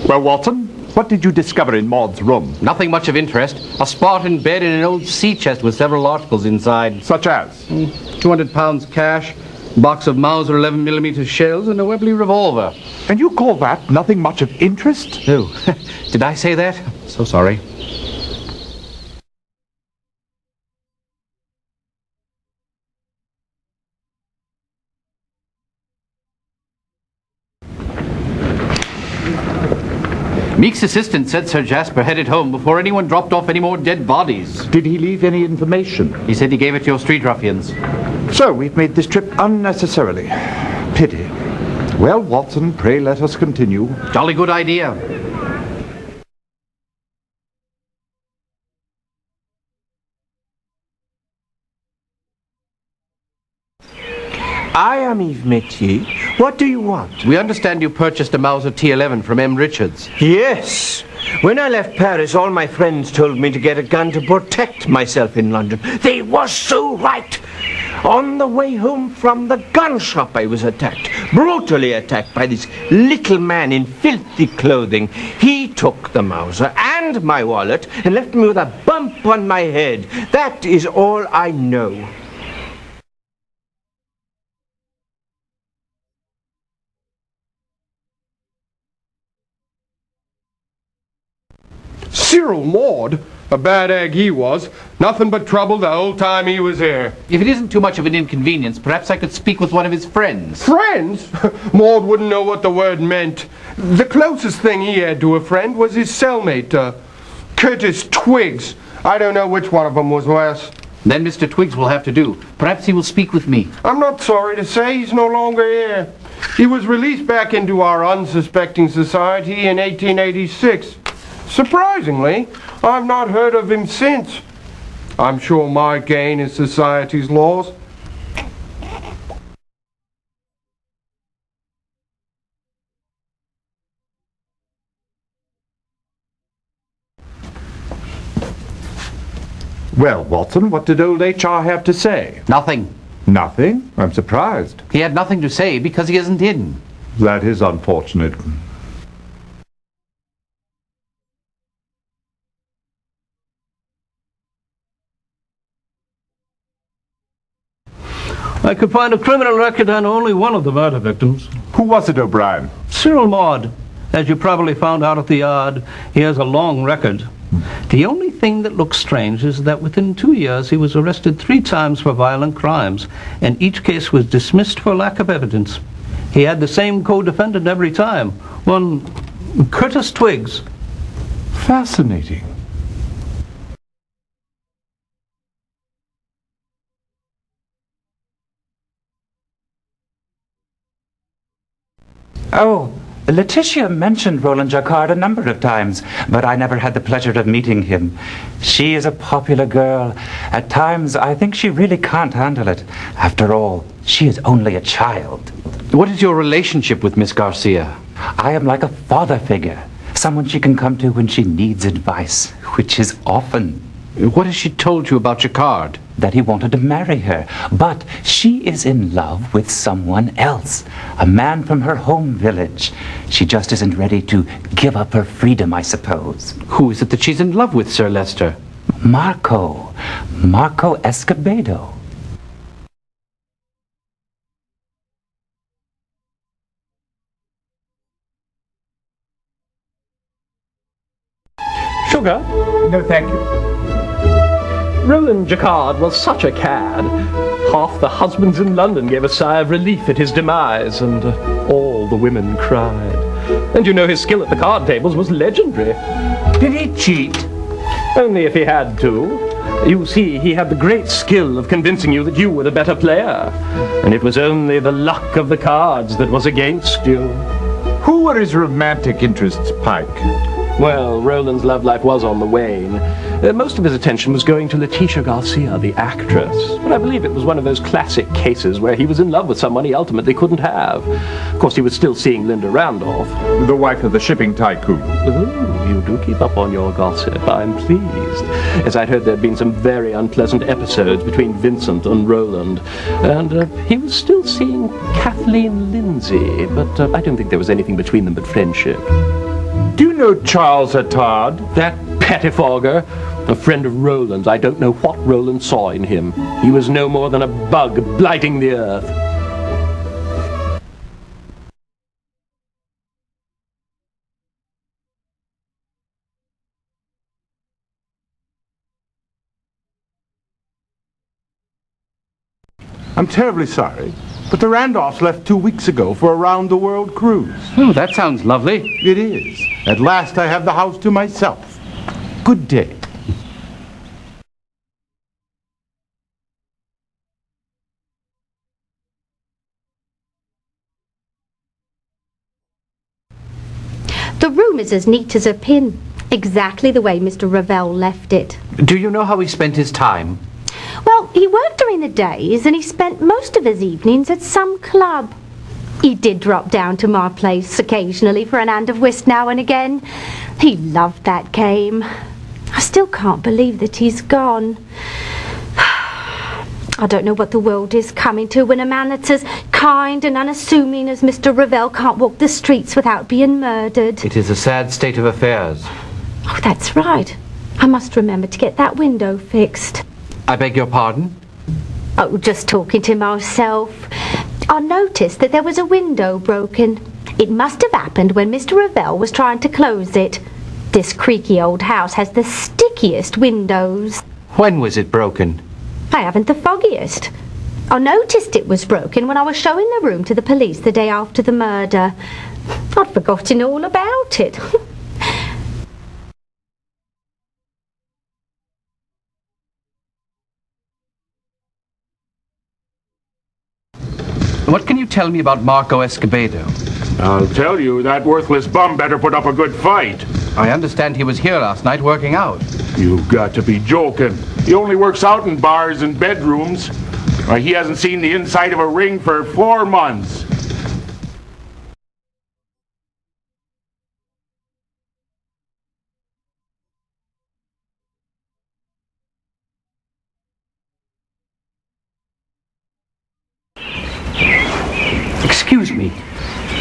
Well, Watson, what did you discover in Maud's room? Nothing much of interest. A Spartan bed and an old sea chest with several articles inside. Such as? 200 pounds cash, a box of Mauser 11mm shells, and a Webley revolver. And you call that nothing much of interest? Oh, did I say that? So sorry. Meek's assistant said Sir Jasper headed home before anyone dropped off any more dead bodies. Did he leave any information? He said he gave it to your street ruffians. So we've made this trip unnecessarily. Pity. Well, Watson, pray let us continue. Jolly good idea. I am Yves Métier. What do you want? We understand you purchased a Mauser T11 from M. Richards. Yes. When I left Paris, all my friends told me to get a gun to protect myself in London. They were so right. On the way home from the gun shop, I was attacked, brutally attacked by this little man in filthy clothing. He took the Mauser and my wallet and left me with a bump on my head. That is all I know. Cyril Maud? A bad egg he was. Nothing but trouble the whole time he was here. If it isn't too much of an inconvenience, perhaps I could speak with one of his friends. Friends? Maud wouldn't know what the word meant. The closest thing he had to a friend was his cellmate, Curtis Twiggs. I don't know which one of them was worse. Then Mr. Twiggs will have to do. Perhaps he will speak with me. I'm not sorry to say he's no longer here. He was released back into our unsuspecting society in 1886. Surprisingly, I've not heard of him since. I'm sure my gain is society's loss. Well, Watson, what did old H.R. have to say? Nothing. Nothing? I'm surprised. He had nothing to say because he isn't in. That is unfortunate. I could find a criminal record on only one of the murder victims. Who was it, O'Brien? Cyril Maud. As you probably found out at the yard, he has a long record. The only thing that looks strange is that within 2 years he was arrested 3 times for violent crimes, and each case was dismissed for lack of evidence. He had the same co-defendant every time, one Curtis Twiggs. Fascinating. Oh, Letitia mentioned Roland Jacquard a number of times, but I never had the pleasure of meeting him. She is a popular girl. At times, I think she really can't handle it. After all, she is only a child. What is your relationship with Miss Garcia? I am like a father figure, someone she can come to when she needs advice, which is often. What has she told you about Jacquard? That he wanted to marry her, but she is in love with someone else, a man from her home village. She just isn't ready to give up her freedom, I suppose. Who is it that she's in love with, Sir Lester? Marco Escobedo. Sugar? No, thank you. Roland Jacquard was such a cad. Half the husbands in London gave a sigh of relief at his demise, and all the women cried. And you know his skill at the card tables was legendary. Did he cheat? Only if he had to. You see, he had the great skill of convincing you that you were the better player. And it was only the luck of the cards that was against you. Who were his romantic interests, Pike? Well, Roland's love life was on the wane. Most of his attention was going to Letitia Garcia, the actress. But I believe it was one of those classic cases where he was in love with someone he ultimately couldn't have. Of course, he was still seeing Linda Randolph. The wife of the shipping tycoon. Ooh, you do keep up on your gossip. I'm pleased. As I'd heard there'd been some very unpleasant episodes between Vincent and Roland. And he was still seeing Kathleen Lindsay, but I don't think there was anything between them but friendship. Do you know Charles Attard? That pettifogger, a friend of Roland's. I don't know what Roland saw in him. He was no more than a bug blighting the earth. I'm terribly sorry, but the Randolphs left 2 weeks ago for a round-the-world cruise. Oh, that sounds lovely. It is. At last I have the house to myself. Good day. The room is as neat as a pin. Exactly the way Mr. Ravel left it. Do you know how he spent his time? Well, he worked during the days and he spent most of his evenings at some club. He did drop down to my place occasionally for an hand of whist now and again. He loved that game. I still can't believe that he's gone. I don't know what the world is coming to when a man that's as kind and unassuming as Mr. Ravel can't walk the streets without being murdered. It is a sad state of affairs. Oh, that's right. I must remember to get that window fixed. I beg your pardon? Oh, just talking to myself. I noticed that there was a window broken. It must have happened when Mr. Ravel was trying to close it. This creaky old house has the stickiest windows. When was it broken? I haven't the foggiest. I noticed it was broken when I was showing the room to the police the day after the murder. I'd forgotten all about it. What can you tell me about Marco Escobedo? I'll tell you, that worthless bum better put up a good fight. I understand he was here last night working out. You've got to be joking. He only works out in bars and bedrooms. Why, he hasn't seen the inside of a ring for 4 months. Excuse me.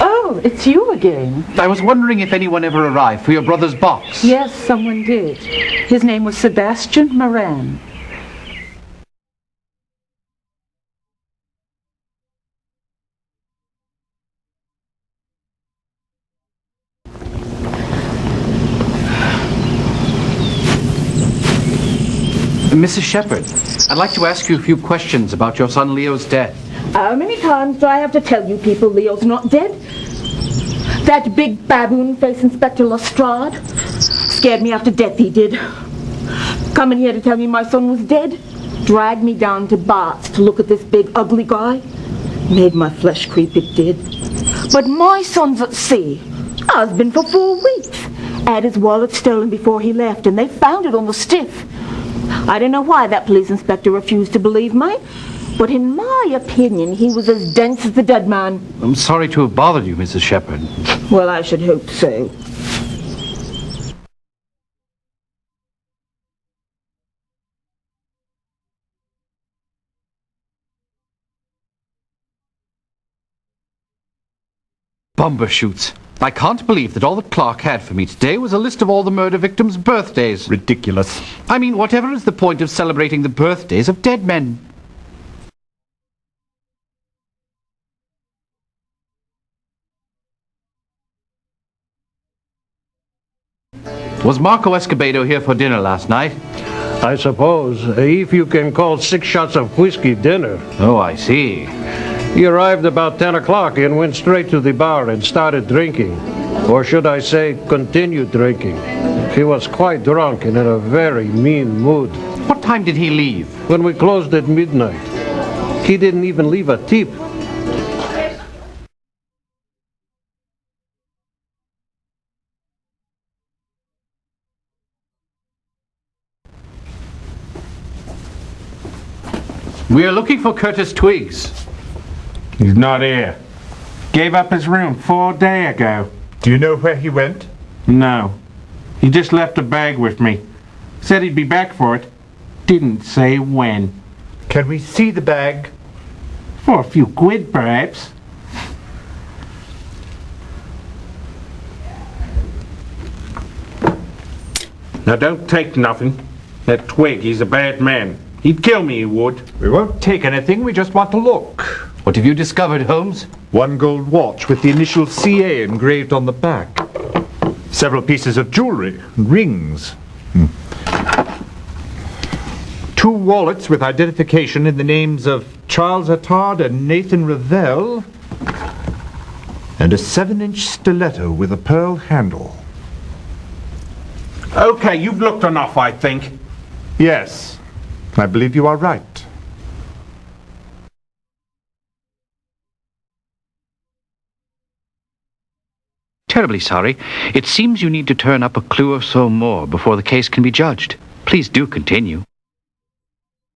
Oh, it's you again. I was wondering if anyone ever arrived for your brother's box. Yes, someone did. His name was Sebastian Moran. Mrs. Shepherd, I'd like to ask you a few questions about your son Leo's death. How many times do I have to tell you people Leo's not dead? That big baboon-faced Inspector Lestrade scared me after death, he did. Coming here to tell me my son was dead, dragged me down to Bart's to look at this big ugly guy. Made my flesh creep, it did. But my son's at sea. Husband for 4 weeks. Had his wallet stolen before he left, and they found it on the stiff. I don't know why that police inspector refused to believe me, but in my opinion, he was as dense as the dead man. I'm sorry to have bothered you, Mrs. Shepherd. Well, I should hope so. Bumbershoots. I can't believe that all that Clark had for me today was a list of all the murder victims' birthdays. Ridiculous. I mean, whatever is the point of celebrating the birthdays of dead men? Was Marco Escobedo here for dinner last night? I suppose, if you can call 6 shots of whiskey dinner. Oh, I see. He arrived about 10 o'clock and went straight to the bar and started drinking. Or should I say, continued drinking. He was quite drunk and in a very mean mood. What time did he leave? When we closed at midnight. He didn't even leave a tip. We are looking for Curtis Twiggs. He's not here. Gave up his room 4 days ago. Do you know where he went? No. He just left a bag with me. Said he'd be back for it. Didn't say when. Can we see the bag? For a few quid, perhaps. Now don't take nothing. That Twig, he's a bad man. He'd kill me, he would. We won't take anything, we just want to look. What have you discovered, Holmes? One gold watch with the initial CA engraved on the back. Several pieces of jewelry, rings. 2 wallets with identification in the names of Charles Attard and Nathan Revell. And a 7-inch stiletto with a pearl handle. Okay, you've looked enough, I think. Yes, I believe you are right. Terribly sorry. It seems you need to turn up a clue or so more before the case can be judged. Please do continue.